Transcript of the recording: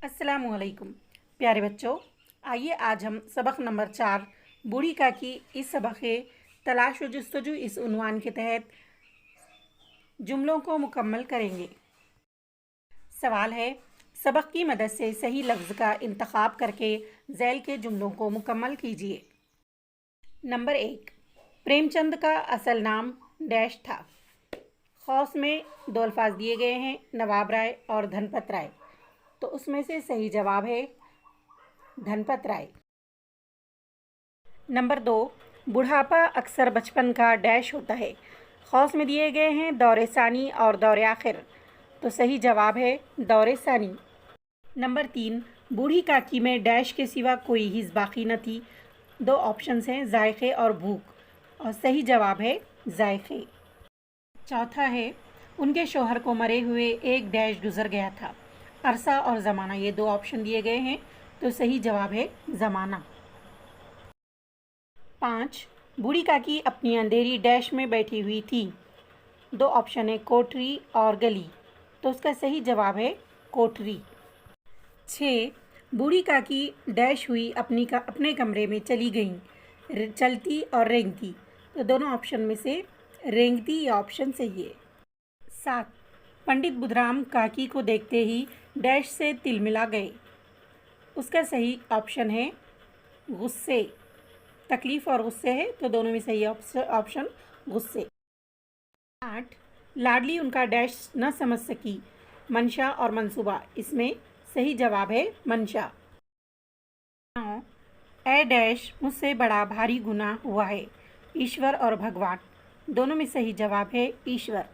अस्सलामुअलैकुम प्यारे बच्चों, आइए आज हम सबक नंबर 4 बूढ़ी काकी इस सबक के तलाश व जुस्तजू इस उन्वान के तहत जुमलों को मुकम्मल करेंगे। सवाल है, सबक की मदद से सही लफ्ज़ का इंतखाब करके ज़ैल के जुमलों को मुकम्मल कीजिए। नंबर 1, प्रेमचंद का असल नाम डैश था। खौस में दो अल्फाज दिए गए हैं, नवाब राय और धनपत राय, तो उसमें से सही जवाब है धनपत राय। नंबर 2, बुढ़ापा अक्सर बचपन का डैश होता है। खौस में दिए गए हैं दौरे सानी और दौरे आखिर, तो सही जवाब है दौरे सानी। नंबर 3, बूढ़ी काकी में डैश के सिवा कोई हिस्स बाकी न थी। दो ऑप्शंस हैं जायके और भूख, और सही जवाब है जायके। चौथा है, उनके शौहर को मरे हुए एक डैश गुजर गया था। अरसा और ज़माना, ये दो ऑप्शन दिए गए हैं, तो सही जवाब है ज़माना। 5, बूढ़ी काकी अपनी अंधेरी डैश में बैठी हुई थी। दो ऑप्शन है कोठरी और गली, तो उसका सही जवाब है कोठरी। 6, बूढ़ी काकी डैश हुई अपने कमरे में चली गईं, चलती और रेंगती, तो दोनों ऑप्शन में से रेंगती ये ऑप्शन सही है। 7, पंडित बुधराम काकी को देखते ही डैश से तिलमिला गए। उसका सही ऑप्शन है गुस्से। तकलीफ़ और गुस्से है, तो दोनों में सही ऑप्शन गुस्से। 8, लाडली उनका डैश न समझ सकी, मंशा और मंसूबा, इसमें सही जवाब है मंशा। 9, ए डैश मुझसे बड़ा भारी गुनाह हुआ है, ईश्वर और भगवान, दोनों में सही जवाब है ईश्वर।